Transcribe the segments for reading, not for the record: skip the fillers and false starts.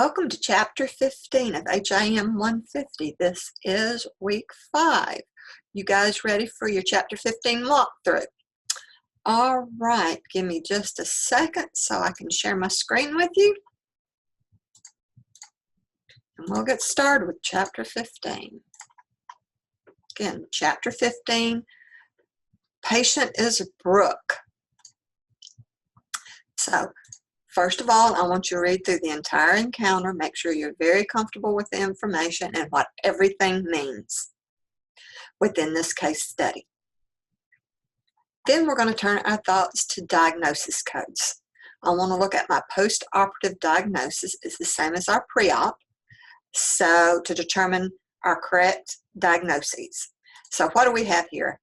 Welcome to Chapter 15 of HIM 150. This is week 5. You guys ready for your Chapter 15 walkthrough? All right, give me just a second so I can share my screen with you. And we'll get started with Chapter 15. Again, Chapter 15, patient is Brooke. So, first of all, I want you to read through the entire encounter. Make sure you're very comfortable with the information and what everything means within this case study. Then we're going to turn our thoughts to diagnosis codes. I want to look at my post-operative diagnosis. It's the same as our pre-op, so to determine our correct diagnoses. So what do we have here?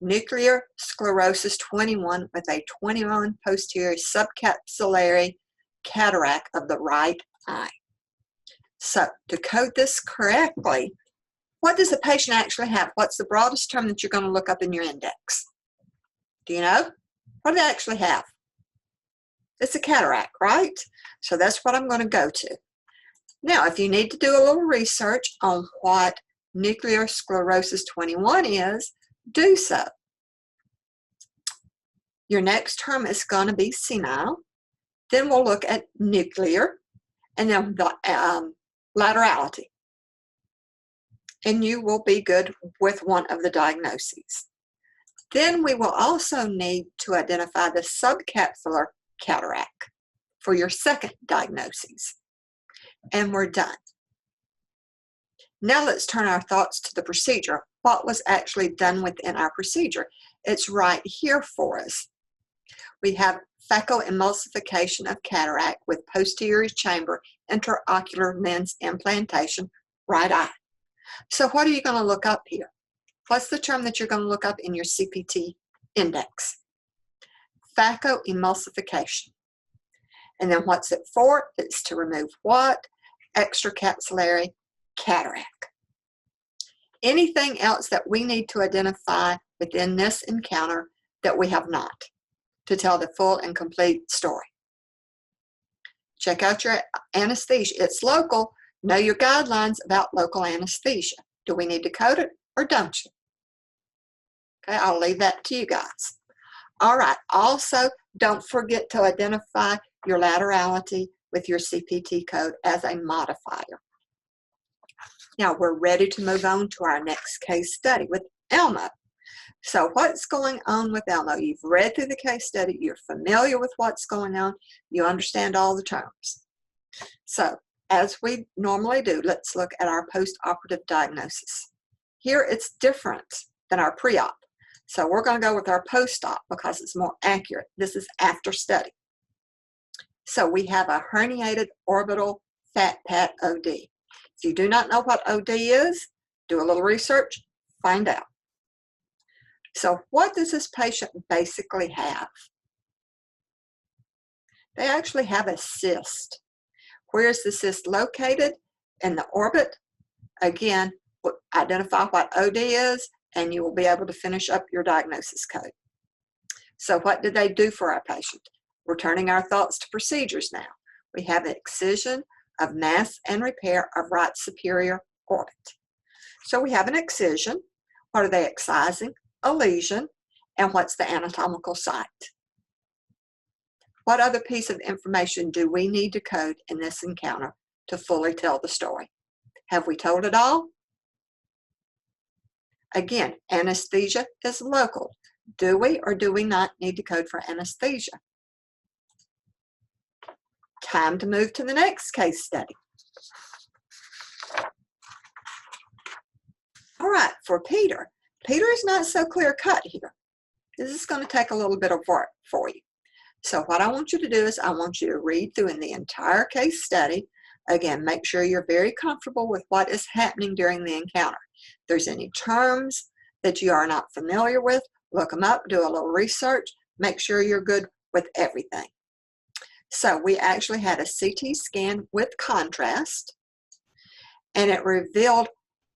Nuclear sclerosis 21 with a 21 posterior subcapillary cataract of the right eye. So to code this correctly, what does the patient actually have? What's the broadest term that you're going to look up in your index? Do you know? What do they actually have? It's a cataract, right? So that's what I'm going to go to. Now, if you need to do a little research on what nuclear sclerosis 21 is, do so. Your next term is going to be senile. Then we'll look at nuclear and then the laterality. And you will be good with one of the diagnoses. Then we will also need to identify the subcapsular cataract for your second diagnosis. And we're done. Now let's turn our thoughts to the procedure. What was actually done within our procedure? It's right here for us. We have phacoemulsification of cataract with posterior chamber intraocular lens implantation, right eye. So what are you going to look up here? What's the term that you're going to look up in your CPT index? Phacoemulsification. And then what's it for? It's to remove what? Extracapillary cataract. Anything else that we need to identify within this encounter that we have not to tell the full and complete story? Check out your anesthesia. It's local. Know your guidelines about local anesthesia. Do we need to code it or don't you? Okay, I'll leave that to you guys. All right, also don't forget to identify your laterality with your CPT code as a modifier. Now we're ready to move on to our next case study with Elmo. So what's going on with Elmo? You've read through the case study, you're familiar with what's going on, you understand all the terms. So as we normally do, let's look at our post-operative diagnosis. Here it's different than our pre-op. So we're going to go with our post-op because it's more accurate. This is after study. So we have a herniated orbital fat pad OD. If you do not know what OD is, do a little research, find out. So what does this patient basically have? They actually have a cyst. Where is the cyst located? In the orbit. Again, identify what OD is, and you will be able to finish up your diagnosis code. So what did they do for our patient? We're turning our thoughts to procedures now. We have an excision of mass and repair of right superior orbit. So we have an excision. What are they excising? A lesion. And what's the anatomical site? What other piece of information do we need to code in this encounter to fully tell the story? Have we told it all? Again, anesthesia is local. Do we or do we not need to code for anesthesia? Time to move to the next case study. All right, for Peter. Peter is not so clear cut here. This is going to take a little bit of work for you. So what I want you to do is I want you to read through in the entire case study. Again, make sure you're very comfortable with what is happening during the encounter. If there's any terms that you are not familiar with, look them up, do a little research, make sure you're good with everything. So we actually had a CT scan with contrast, and it revealed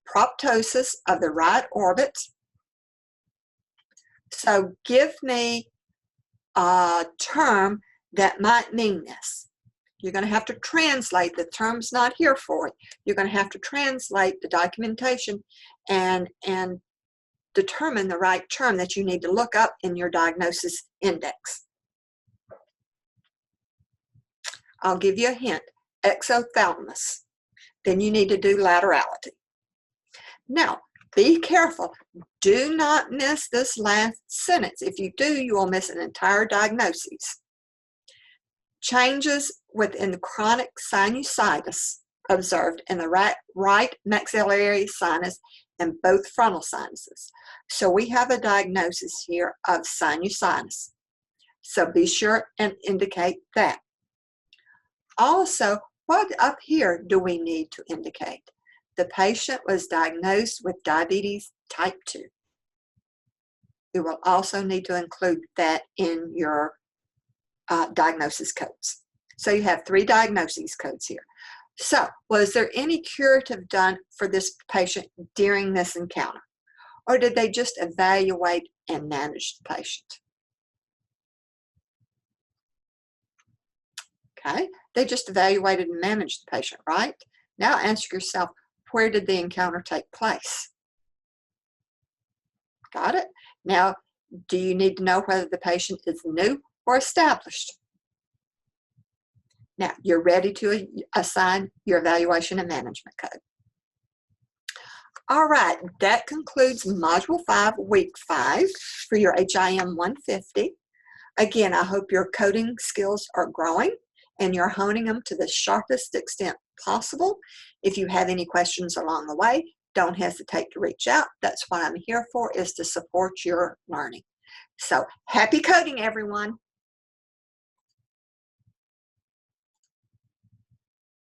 proptosis of the right orbit. So give me a term that might mean this. You're going to have to translate. The term's not here for it. You're going to have to translate the documentation and determine the right term that you need to look up in your diagnosis index. I'll give you a hint. Exothalamus. Then you need to do laterality. Now, be careful. Do not miss this last sentence. If you do, you will miss an entire diagnosis. Changes within the chronic sinusitis observed in the right maxillary sinus and both frontal sinuses. So we have a diagnosis here of sinusitis. So be sure and indicate that. Also, what up here do we need to indicate? The patient was diagnosed with diabetes type 2. You will also need to include that in your diagnosis codes. So you have 3 diagnosis codes here. So, was there any curative done for this patient during this encounter? Or did they just evaluate and manage the patient? Okay, they just evaluated and managed the patient, right? Now ask yourself, where did the encounter take place? Got it? Now, do you need to know whether the patient is new or established? Now, you're ready to assign your evaluation and management code. All right, that concludes Module 5, Week 5 for your HIM 150. Again, I hope your coding skills are growing and you're honing them to the sharpest extent possible. If you have any questions along the way, don't hesitate to reach out. That's what I'm here for, is to support your learning. So, happy coding, everyone.